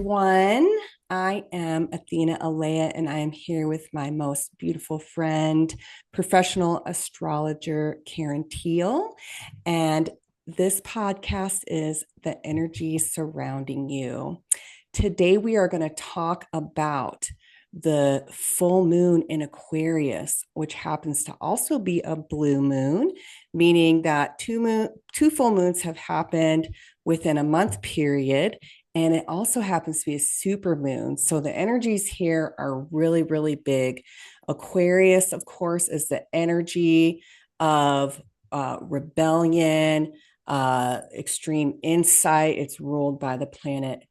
everyone. I am Athena Alaya, and I am here with my most beautiful friend, professional astrologer Karen Teal. And this podcast is The Energy Surrounding You. Today, we are going to talk about the full moon in Aquarius, which happens to also be a blue moon, meaning that two full moons have happened within a month period. And it also happens to be a super moon. So the energies here are really, really big. Aquarius, of course, is the energy of rebellion, extreme insight. It's ruled by the planet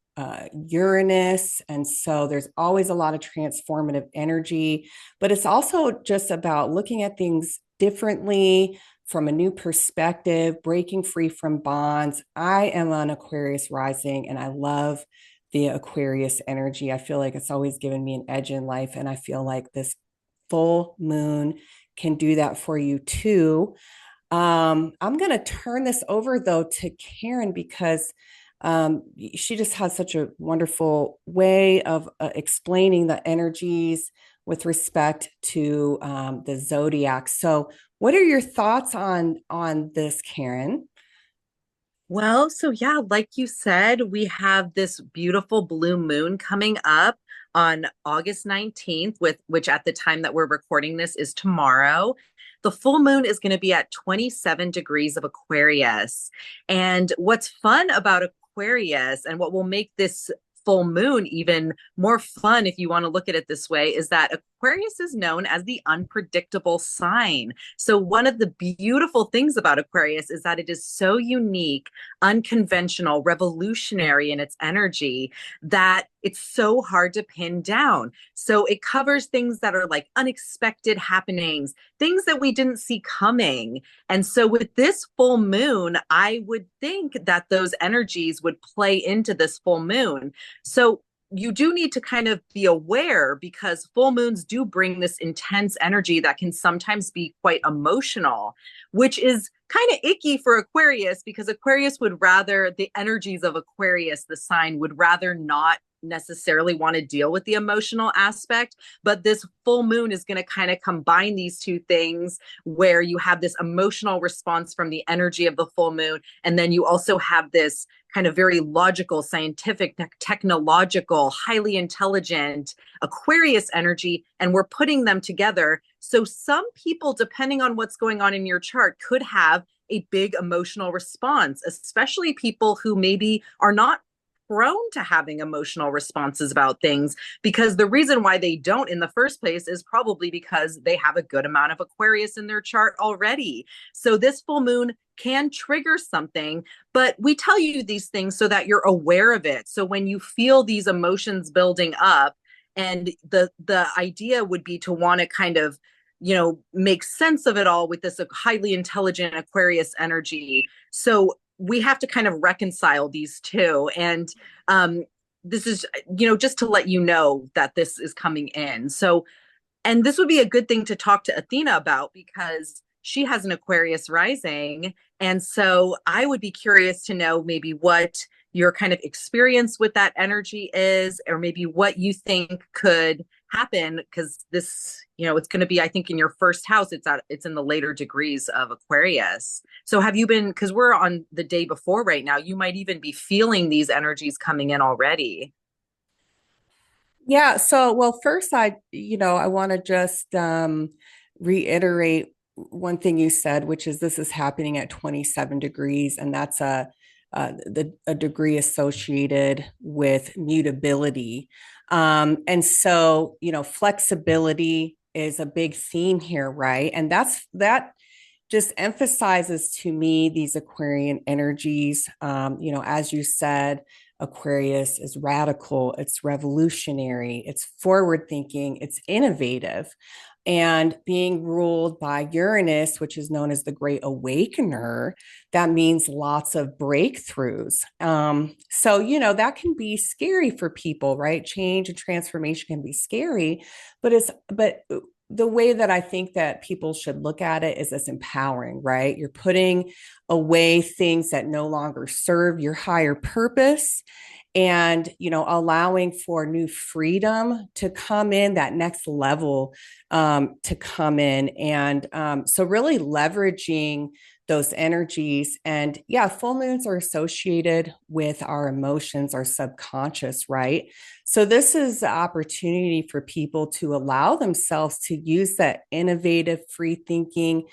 Uranus. And so there's always a lot of transformative energy, but it's also just about looking at things differently from a new perspective, breaking free from bonds. I am an Aquarius rising and I love the Aquarius energy. I feel like it's always given me an edge in life. And I feel like this full moon can do that for you too. I'm going to turn this over though to Karen because she just has such a wonderful way of explaining the energies with respect to the zodiac. So, what are your thoughts on this, Karen? Well, so yeah, like you said, we have this beautiful blue moon coming up on August 19th, with which at the time that we're recording this is tomorrow. The full moon is going to be at 27 degrees of Aquarius. And what's fun about Aquarius and what will make this full moon even more fun, if you want to look at it this way, is that Aquarius is known as the unpredictable sign. So, one of the beautiful things about Aquarius is that it is so unique, unconventional, revolutionary in its energy that it's so hard to pin down. So, it covers things that are like unexpected happenings, things that we didn't see coming. And so, with this full moon, I would think that those energies would play into this full moon. So, you do need to kind of be aware because full moons do bring this intense energy that can sometimes be quite emotional, which is kind of icky for Aquarius because Aquarius would rather, the energies of Aquarius, the sign, would rather not necessarily want to deal with the emotional aspect. But this full moon is going to kind of combine these two things where you have this emotional response from the energy of the full moon. And then you also have this kind of very logical, scientific, technological, highly intelligent Aquarius energy, and we're putting them together. So some people, depending on what's going on in your chart, could have a big emotional response, especially people who maybe are not prone to having emotional responses about things, because the reason why they don't in the first place is probably because they have a good amount of Aquarius in their chart already. So this full moon can trigger something, but we tell you these things so that you're aware of it. So when you feel these emotions building up, and the idea would be to want to kind of make sense of it all with this highly intelligent Aquarius energy. So we have to kind of reconcile these two. And this is, just to let you know that this is coming in. So, and this would be a good thing to talk to Athena about because she has an Aquarius rising. And so I would be curious to know maybe what your kind of experience with that energy is, or maybe what you think could happen, because this, it's going to be, I think, in your first house. It's in the later degrees of Aquarius. So have you been, because we're on the day before right now, you might even be feeling these energies coming in already. Yeah. So, well, first, I want to just reiterate one thing you said, which is this is happening at 27 degrees, and that's a degree associated with mutability. And so, flexibility is a big theme here, right? And that just emphasizes to me these Aquarian energies. As you said, Aquarius is radical, it's revolutionary, it's forward thinking, it's innovative. And being ruled by Uranus, which is known as the Great Awakener, that means lots of breakthroughs. So, that can be scary for people, right? Change and transformation can be scary, but the way that I think that people should look at it is as empowering, right? You're putting away things that no longer serve your higher purpose. and, allowing for new freedom to come in, that next level to come in. And so really leveraging those energies. And yeah, full moons are associated with our emotions, our subconscious, right? So this is the opportunity for people to allow themselves to use that innovative, free thinking,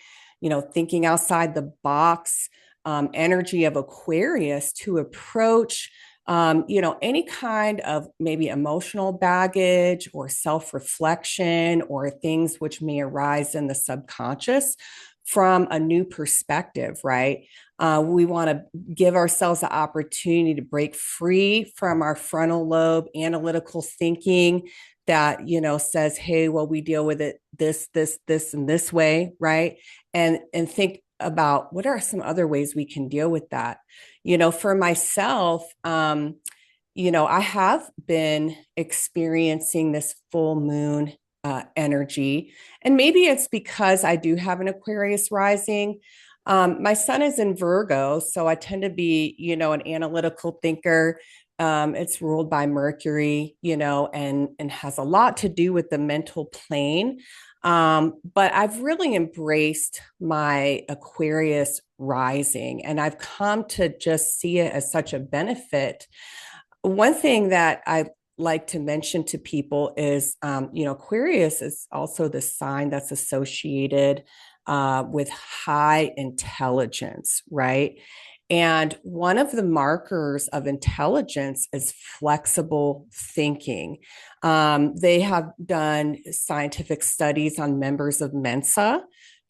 thinking outside the box energy of Aquarius to approach any kind of maybe emotional baggage or self reflection or things which may arise in the subconscious from a new perspective, right? We want to give ourselves the opportunity to break free from our frontal lobe analytical thinking that says, hey, well, we deal with it this and this way, right? And think about what are some other ways we can deal with that. For myself, I have been experiencing this full moon energy. And maybe it's because I do have an Aquarius rising. My sun is in Virgo, so I tend to be, an analytical thinker. It's ruled by Mercury, and has a lot to do with the mental plane. But I've really embraced my Aquarius rising, and I've come to just see it as such a benefit. One thing that I like to mention to people is, Aquarius is also the sign that's associated with high intelligence, right? And one of the markers of intelligence is flexible thinking. They have done scientific studies on members of Mensa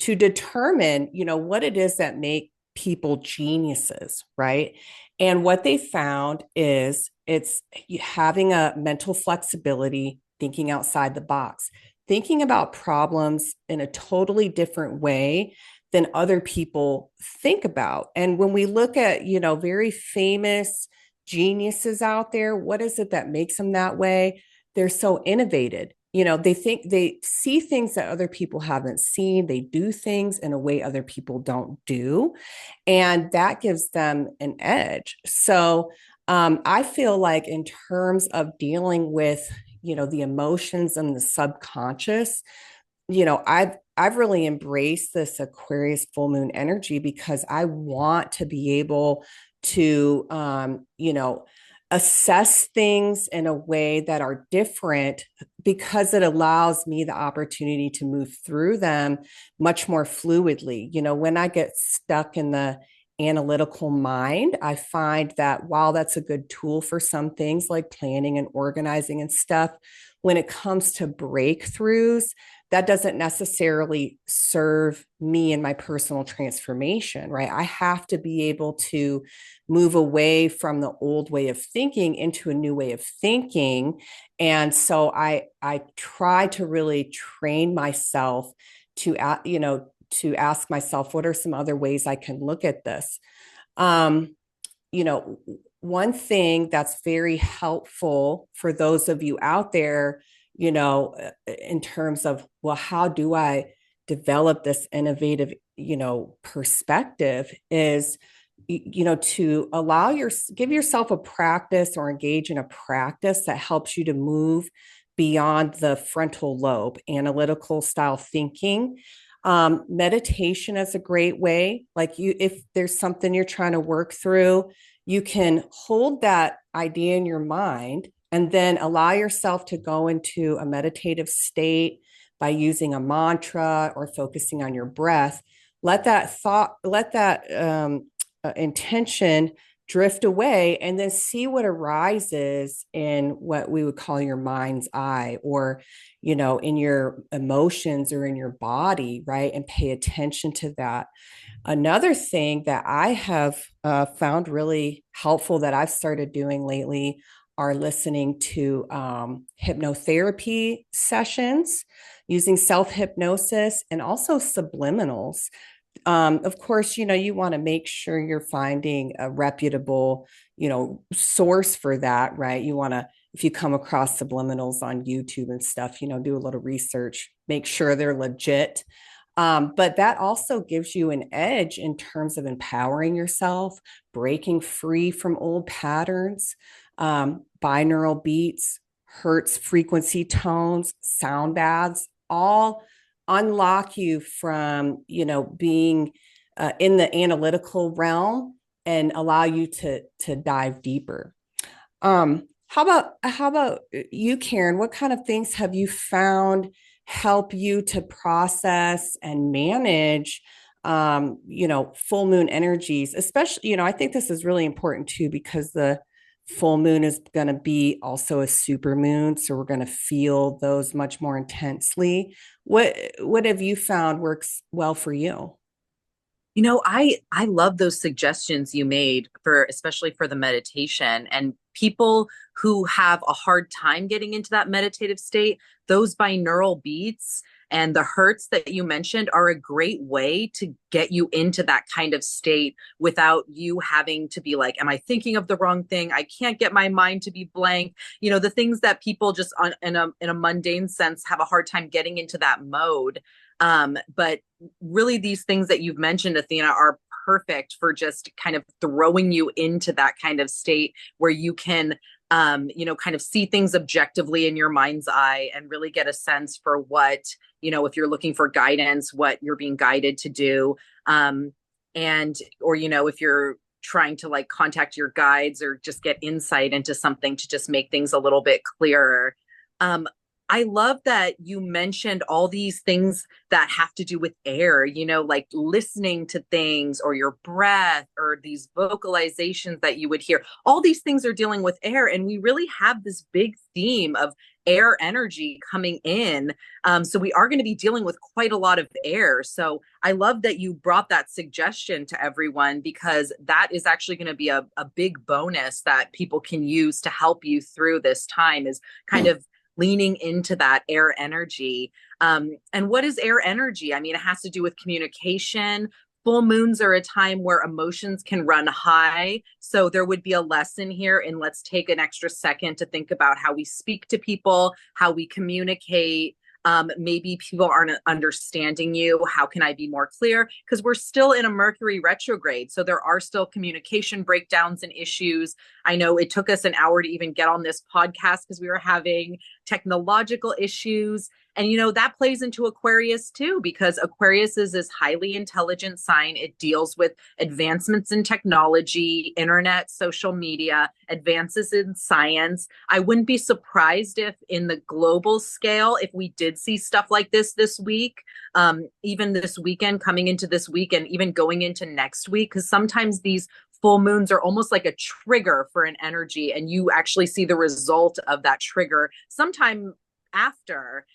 to determine, what it is that make people geniuses, right? And what they found is it's having a mental flexibility, thinking outside the box, thinking about problems in a totally different way than other people think about. And when we look at, very famous geniuses out there, what is it that makes them that way? They're so innovative. They see things that other people haven't seen. They do things in a way other people don't do. And that gives them an edge. So I feel like in terms of dealing with, the emotions and the subconscious, I've really embraced this Aquarius full moon energy because I want to be able to assess things in a way that are different because it allows me the opportunity to move through them much more fluidly. When I get stuck in the analytical mind, I find that while that's a good tool for some things like planning and organizing and stuff, when it comes to breakthroughs, that doesn't necessarily serve me in my personal transformation, right? I have to be able to move away from the old way of thinking into a new way of thinking. And so I try to really train myself to to ask myself, what are some other ways I can look at this? Um, you know, One thing that's very helpful for those of you out there, in terms of, well, how do I develop this innovative, perspective is, to give yourself a practice or engage in a practice that helps you to move beyond the frontal lobe, analytical style thinking. Meditation is a great way. Like if there's something you're trying to work through, you can hold that idea in your mind and then allow yourself to go into a meditative state by using a mantra or focusing on your breath. Let that intention drift away and then see what arises in what we would call your mind's eye, or in your emotions or in your body, right? And pay attention to that. Another thing that I have found really helpful that I've started doing lately are listening to hypnotherapy sessions using self hypnosis and also subliminals. Of course, you want to make sure you're finding a reputable, source for that, right? You want to, if you come across subliminals on YouTube and stuff, do a little research, make sure they're legit. But that also gives you an edge in terms of empowering yourself, breaking free from old patterns. binaural beats, hertz frequency tones, sound baths, all unlock you from, being in the analytical realm and allow you to dive deeper. How about you, Karen? What kind of things have you found help you to process and manage, full moon energies? Especially, I think this is really important too because the full moon is going to be also a super moon, so we're going to feel those much more intensely. What have you found works well for you? I love those suggestions you made for especially for the meditation and people who have a hard time getting into that meditative state. Those binaural beats and the hertz that you mentioned are a great way to get you into that kind of state without you having to be like, am I thinking of the wrong thing? I can't get my mind to be blank. The things that people just in a mundane sense have a hard time getting into that mode. But really, these things that you've mentioned, Athena, are perfect for just kind of throwing you into that kind of state where you can, kind of see things objectively in your mind's eye and really get a sense for what, if you're looking for guidance, what you're being guided to do. Or, if you're trying to like contact your guides or just get insight into something to just make things a little bit clearer. I love that you mentioned all these things that have to do with air, like listening to things or your breath or these vocalizations that you would hear. All these things are dealing with air. And we really have this big theme of air energy coming in. So we are going to be dealing with quite a lot of air. So I love that you brought that suggestion to everyone because that is actually going to be a big bonus that people can use to help you through this time is kind of leaning into that air energy. And what is air energy? I mean, it has to do with communication. Full moons are a time where emotions can run high. So there would be a lesson here in let's take an extra second to think about how we speak to people, how we communicate. Maybe people aren't understanding you. How can I be more clear? Because we're still in a Mercury retrograde. So there are still communication breakdowns and issues. I know it took us an hour to even get on this podcast because we were having technological issues. And, that plays into Aquarius too, because Aquarius is this highly intelligent sign. It deals with advancements in technology, internet, social media, advances in science. I wouldn't be surprised if in the global scale, if we did see stuff like this week, even this weekend, coming into this week and even going into next week, because sometimes these full moons are almost like a trigger for an energy and you actually see the result of that trigger sometime after.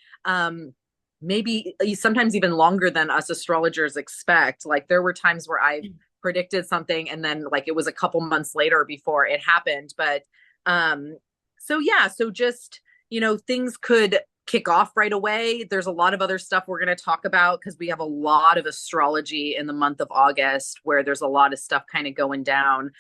Maybe sometimes even longer than us astrologers expect. Like there were times where I predicted something and then like it was a couple months later before it happened. But so just things could kick off right away. There's a lot of other stuff we're going to talk about because we have a lot of astrology in the month of August where there's a lot of stuff kind of going down.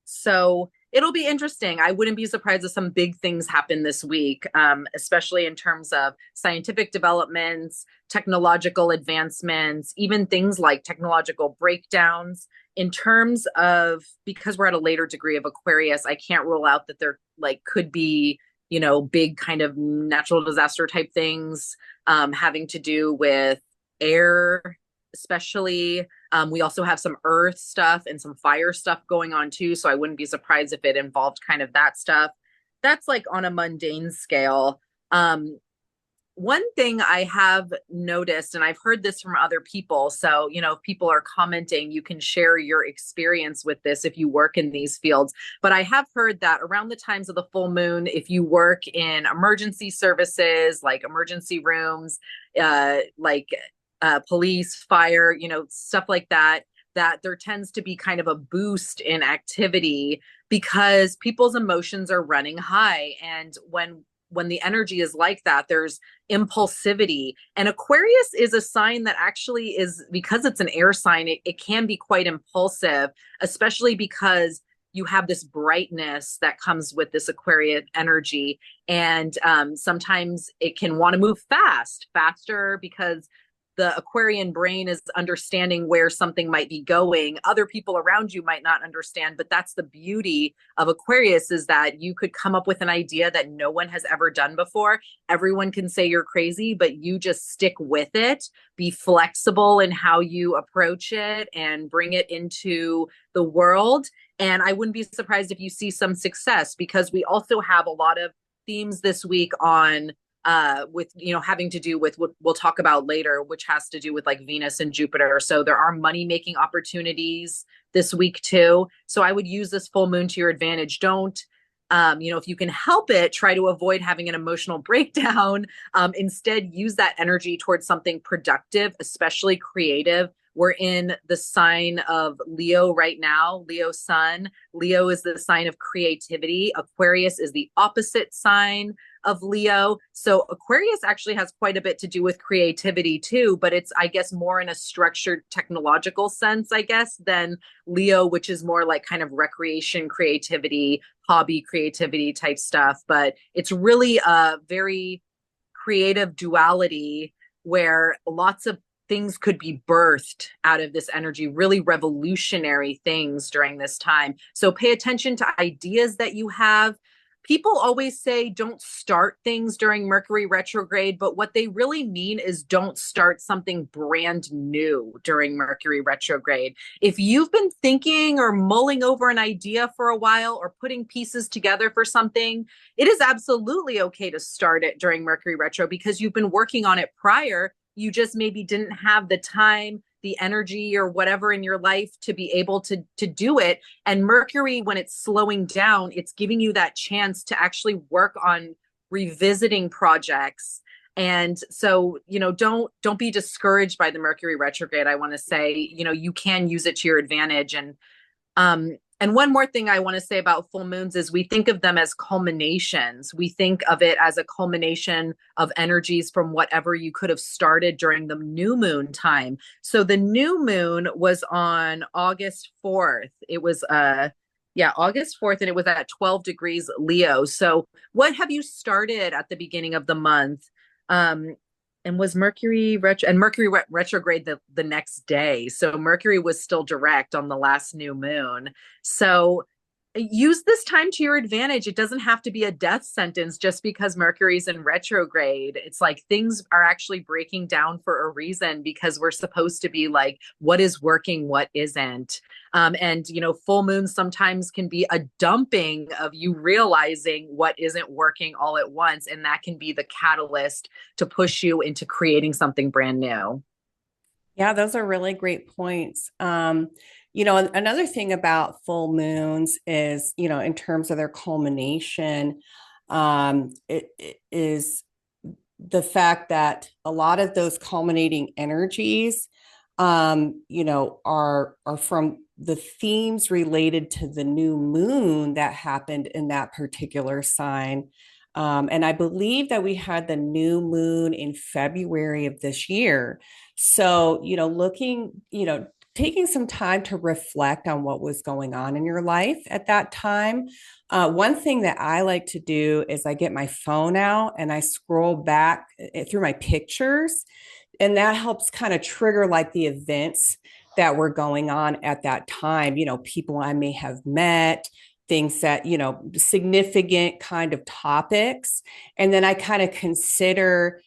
So it'll be interesting. I wouldn't be surprised if some big things happen this week, especially in terms of scientific developments, technological advancements, even things like technological breakdowns. In terms of, because we're at a later degree of Aquarius, I can't rule out that there like could be, big kind of natural disaster type things having to do with air, especially. We also have some earth stuff and some fire stuff going on too. So I wouldn't be surprised if it involved kind of that stuff. That's like on a mundane scale. One thing I have noticed, and I've heard this from other people. So, if people are commenting, you can share your experience with this if you work in these fields. But I have heard that around the times of the full moon, if you work in emergency services, like emergency rooms, police, fire, stuff like that, that there tends to be kind of a boost in activity because people's emotions are running high. And when the energy is like that, there's impulsivity. And Aquarius is a sign that actually is, because it's an air sign, it can be quite impulsive, especially because you have this brightness that comes with this Aquarian energy. And sometimes it can want to move faster because the Aquarian brain is understanding where something might be going. Other people around you might not understand, but that's the beauty of Aquarius, is that you could come up with an idea that no one has ever done before. Everyone can say you're crazy, but you just stick with it, be flexible in how you approach it and bring it into the world. And I wouldn't be surprised if you see some success, because we also have a lot of themes this week on with having to do with what we'll talk about later, which has to do with like Venus and Jupiter. So there are money making opportunities this week too. So I would use this full moon to your advantage. Don't if you can help it, try to avoid having an emotional breakdown. Instead, use that energy towards something productive, especially creative. We're in the sign of Leo right now, Leo sun. Leo is the sign of creativity. Aquarius is the opposite sign of Leo. So Aquarius actually has quite a bit to do with creativity too, but it's, I guess, more in a structured technological sense, I guess, than Leo, which is more like kind of recreation creativity, hobby creativity type stuff. But it's really a very creative duality where lots of things could be birthed out of this energy, really revolutionary things during this time. So pay attention to ideas that you have. People always say don't start things during Mercury retrograde, but what they really mean is don't start something brand new during Mercury retrograde. If you've been thinking or mulling over an idea for a while or putting pieces together for something, it is absolutely okay to start it during Mercury retro because you've been working on it prior. You just maybe didn't have the time, the energy, or whatever in your life to be able to do it. And Mercury, when it's slowing down, it's giving you that chance to actually work on revisiting projects. And so, don't be discouraged by the Mercury retrograde. I want to say, you can use it to your advantage. And one more thing I want to say about full moons is we think of them as culminations. We think of it as a culmination of energies from whatever you could have started during the new moon time. So the new moon was on August 4th. It was August 4th, and it was at 12 degrees Leo. So what have you started at the beginning of the month? And was Mercury retrograde the next day. So Mercury was still direct on the last new moon. So use this time to your advantage. It doesn't have to be a death sentence just because Mercury's in retrograde. It's like things are actually breaking down for a reason, because we're supposed to be like, what is working, what isn't. And full moons sometimes can be a dumping of you realizing what isn't working all at once, and that can be the catalyst to push you into creating something brand new. Yeah, those are really great points. Another thing about full moons is, in terms of their culmination, it is the fact that a lot of those culminating energies, are from the themes related to the new moon that happened in that particular sign. And I believe that we had the new moon in February of this year. So, taking some time to reflect on what was going on in your life at that time. One thing that I like to do is I get my phone out and I scroll back through my pictures, and that helps kind of trigger like the events that were going on at that time, people I may have met, things that, significant kind of topics. And then I kind of consider,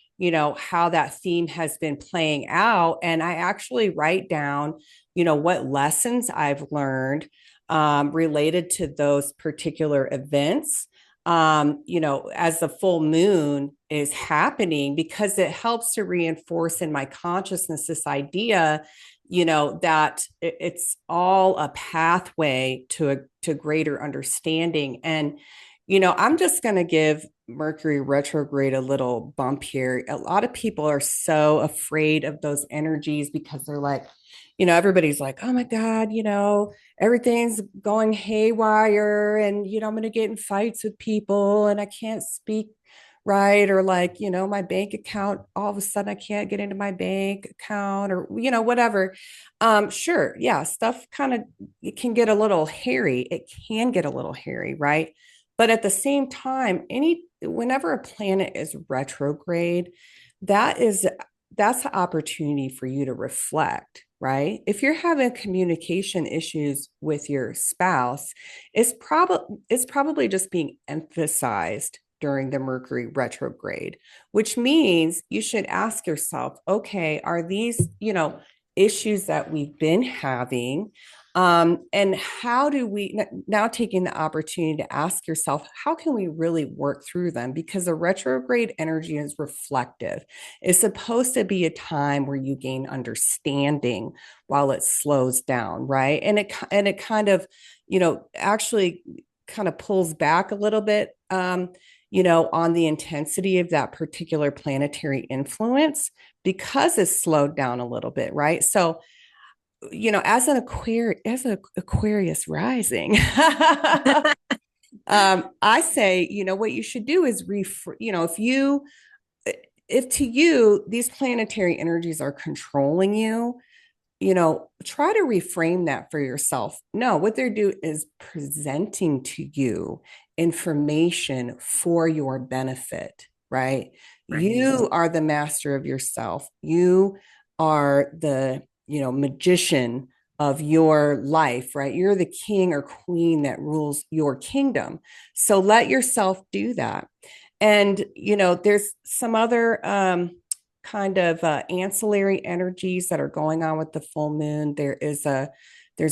how that theme has been playing out. And I actually write down, what lessons I've learned related to those particular events. As the full moon is happening, because it helps to reinforce in my consciousness this idea, that it's all a pathway to greater understanding. And, I'm just going to give Mercury retrograde a little bump here. A lot of people are so afraid of those energies because they're like, everybody's like, oh my God, everything's going haywire, and, I'm going to get in fights with people and I can't speak right. Or like, my bank account, all of a sudden I can't get into my bank account, or, whatever. Sure. Yeah. Stuff kind of, it can get a little hairy. It can get a little hairy. Right. But at the same time, whenever a planet is retrograde, that is that's an opportunity for you to reflect, right? If you're having communication issues with your spouse, it's probably just being emphasized during the Mercury retrograde, which means you should ask yourself, okay, are these, issues that we've been having? And how do we now taking the opportunity to ask yourself, how can we really work through them? Because the retrograde energy is reflective. It's supposed to be a time where you gain understanding while it slows down, right? And it kind of, actually kind of pulls back a little bit, on the intensity of that particular planetary influence because it's slowed down a little bit, right? So as an Aquarius rising, I say, what you should do is if to you these planetary energies are controlling you, try to reframe that for yourself. No, what they're doing is presenting to you information for your benefit, right? Right. You are the master of yourself. You are the, magician of your life, right? You're the king or queen that rules your kingdom. So let yourself do that. And, there's some other kind of ancillary energies that are going on with the full moon. There's a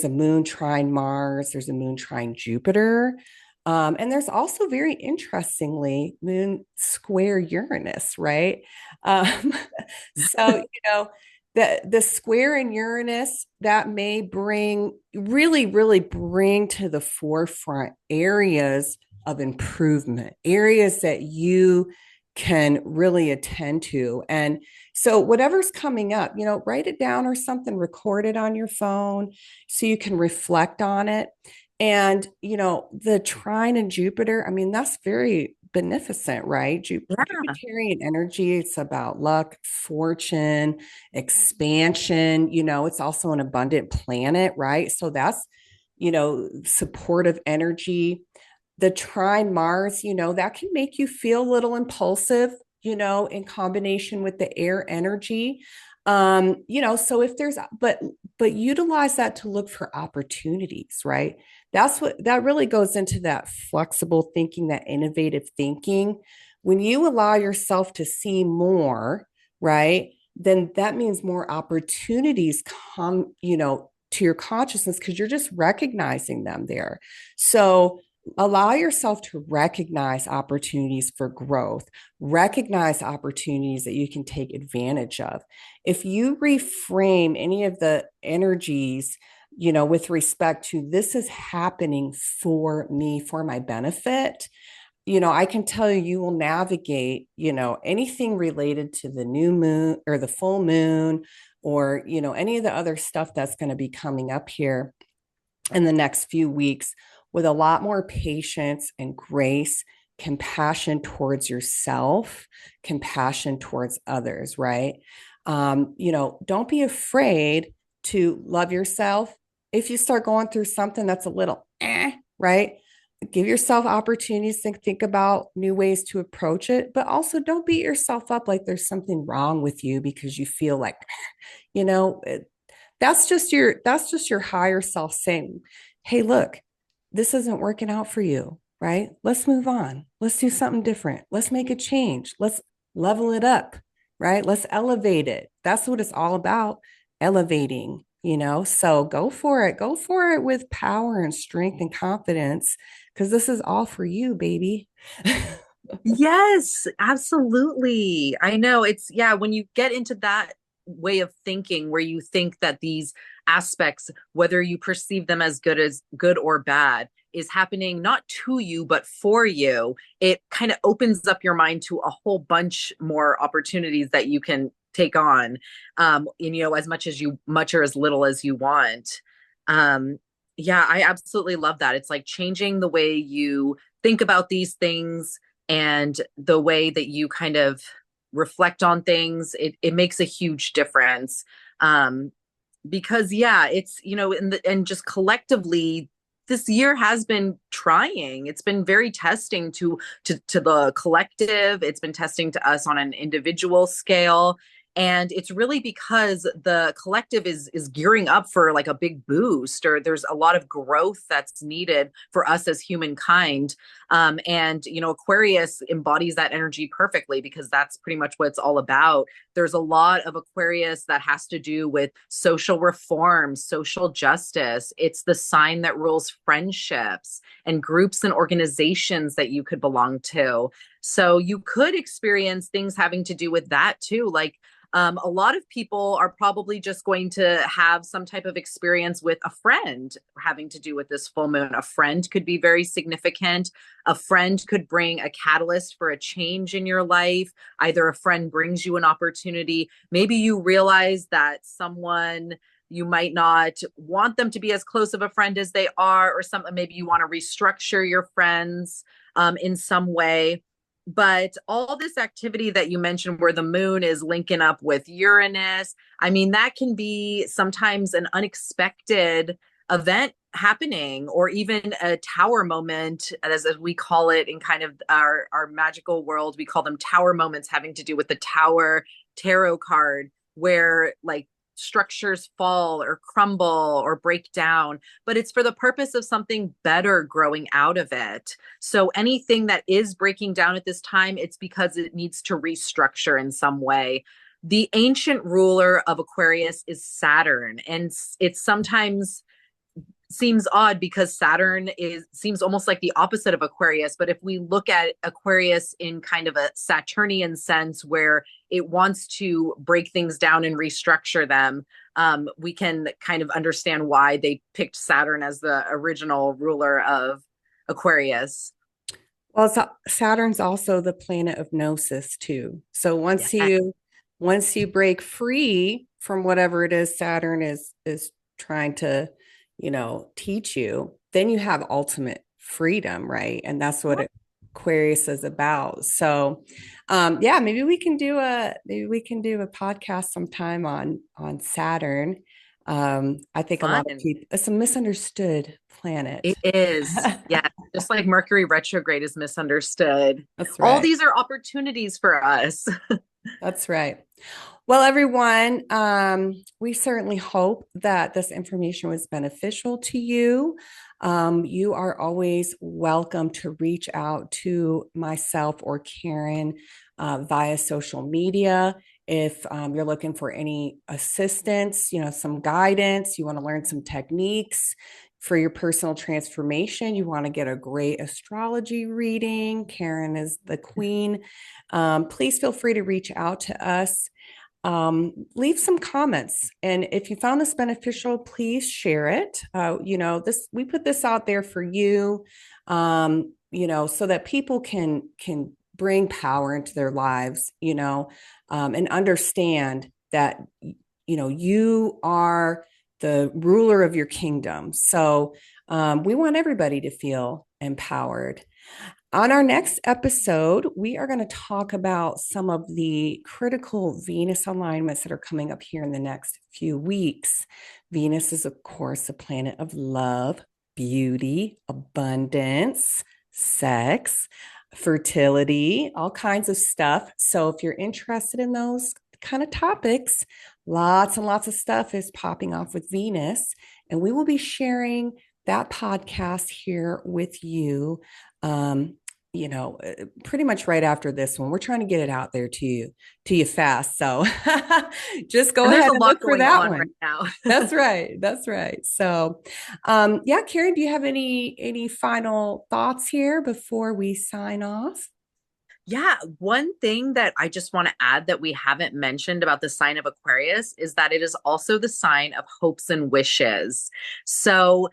moon trine Mars, there's a moon trine Jupiter, and there's also very interestingly moon square Uranus, right? Um, so the square in Uranus that may really bring to the forefront areas of improvement, areas that you can really attend to. And so, whatever's coming up, write it down or something, record it on your phone so you can reflect on it. And, the trine in Jupiter, I mean, that's very beneficent, right? Yeah. Jupiterian energy, it's about luck, fortune, expansion. It's also an abundant planet, right? So, that's, supportive energy. The trine Mars, that can make you feel a little impulsive, in combination with the air energy. So if there's, but utilize that to look for opportunities, right? That really goes into that flexible thinking, that innovative thinking. When you allow yourself to see more, right, then that means more opportunities come, to your consciousness because you're just recognizing them there. So allow yourself to recognize opportunities for growth, recognize opportunities that you can take advantage of. If you reframe any of the energies, with respect to this is happening for me, for my benefit, I can tell you, you will navigate, anything related to the new moon or the full moon or, any of the other stuff that's going to be coming up here in the next few weeks with a lot more patience and grace, compassion towards yourself, compassion towards others, right? Don't be afraid to love yourself. If you start going through something that's a little right? Give yourself opportunities to think about new ways to approach it, but also don't beat yourself up like there's something wrong with you because you feel like, you know, that's just your higher self saying, "Hey, look, this isn't working out for you, right? Let's move on. Let's do something different. Let's make a change. Let's level it up, right? Let's elevate it." That's what it's all about, elevating, So go for it. Go for it with power and strength and confidence because this is all for you, baby. Yes, absolutely. I know it's, yeah, when you get into that way of thinking where you think that these aspects, whether you perceive them as good or bad, is happening not to you, but for you, it kind of opens up your mind to a whole bunch more opportunities that you can take on, as much or as little as you want. Um, yeah, I absolutely love that. It's like changing the way you think about these things and the way that you kind of reflect on things. It makes a huge difference. Because yeah, it's, and just collectively, this year has been trying. It's been very testing to the collective. It's been testing to us on an individual scale. And it's really because the collective is gearing up for like a big boost, or there's a lot of growth that's needed for us as humankind. And Aquarius embodies that energy perfectly because that's pretty much what it's all about. There's a lot of Aquarius that has to do with social reform, social justice. It's the sign that rules friendships and groups and organizations that you could belong to. So you could experience things having to do with that too. Like a lot of people are probably just going to have some type of experience with a friend having to do with this full moon. A friend could be very significant. A friend could bring a catalyst for a change in your life. Either a friend brings you an opportunity. Maybe you realize that someone you might not want them to be as close of a friend as they are, or something. Maybe you want to restructure your friends in some way. But all this activity that you mentioned, where the moon is linking up with Uranus, I mean, that can be sometimes an unexpected event happening, or even a tower moment, as we call it in kind of our magical world. We call them tower moments, having to do with the tower tarot card, where like structures fall or crumble or break down, but it's for the purpose of something better growing out of it. So anything that is breaking down at this time, it's because it needs to restructure in some way. The ancient ruler of Aquarius is Saturn, and it's sometimes seems odd because Saturn is seems almost like the opposite of Aquarius. But if we look at Aquarius in kind of a Saturnian sense, where it wants to break things down and restructure them, we can kind of understand why they picked Saturn as the original ruler of Aquarius. Well, Saturn's also the planet of gnosis too. So Yeah. once you break free from whatever it is Saturn is trying to, teach you, then you have ultimate freedom, right? And that's what Aquarius is about. So, yeah, maybe we can do a podcast sometime on Saturn. I think a lot of Fun. people, it's a misunderstood planet. It is. Yeah. Just like Mercury retrograde is misunderstood. That's All right. these are opportunities for us. That's right. Well, everyone, we certainly hope that this information was beneficial to you. You are always welcome to reach out to myself or Karen via social media. If you're looking for any assistance, some guidance, you want to learn some techniques for your personal transformation, you want to get a great astrology reading, Karen is the queen. Please feel free to reach out to us. Leave some comments, and if you found this beneficial, please share it. This we put this out there for you, so that people can bring power into their lives, and understand that you are the ruler of your kingdom. So we want everybody to feel empowered. On our next episode, we are going to talk about some of the critical Venus alignments that are coming up here in the next few weeks. Venus is, of course, a planet of love, beauty, abundance, sex, fertility, all kinds of stuff. So if you're interested in those kind of topics, lots and lots of stuff is popping off with Venus, and we will be sharing that podcast here with you. Um, pretty much right after this one. We're trying to get it out there to you fast. So just go And there's ahead a and lot look for going that on right one. now. That's right. That's right. So yeah, Karen, do you have any final thoughts here before we sign off? Yeah, one thing that I just want to add that we haven't mentioned about the sign of Aquarius is that it is also the sign of hopes and wishes. So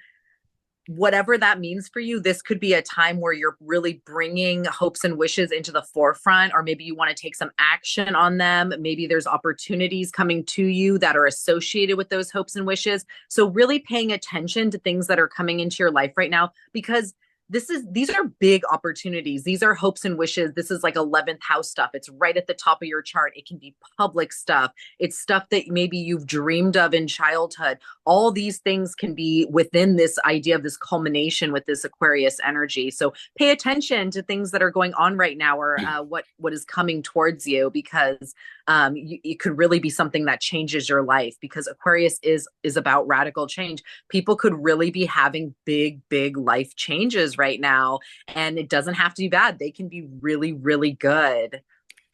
whatever that means for you, this could be a time where you're really bringing hopes and wishes into the forefront, or maybe you want to take some action on them. Maybe there's opportunities coming to you that are associated with those hopes and wishes. So, really paying attention to things that are coming into your life right now, because these are big opportunities. These are hopes and wishes. This is like 11th house stuff. It's right at the top of your chart. It can be public stuff. It's stuff that maybe you've dreamed of in childhood. All these things can be within this idea of this culmination with this Aquarius energy. So pay attention to things that are going on right now, or what is coming towards you, because it could really be something that changes your life, because Aquarius is about radical change. People could really be having big life changes right now, and it doesn't have to be bad. They can be really, really good.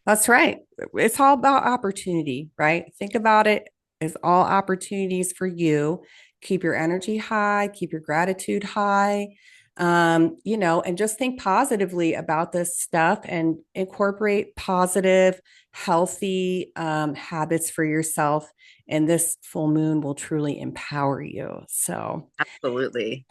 That's right. It's all about opportunity, right? Think about it as all opportunities for you. Keep your energy high, keep your gratitude high, and just think positively about this stuff and incorporate positive, healthy habits for yourself. And this full moon will truly empower you. So, Absolutely.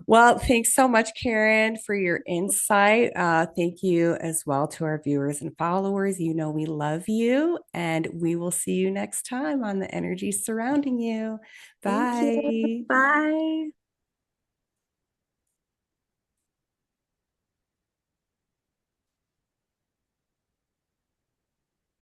well, thanks so much, Karen, for your insight. Thank you as well to our viewers and followers. You know, we love you, and we will see you next time on the energy surrounding you. Thank you. Bye. Bye.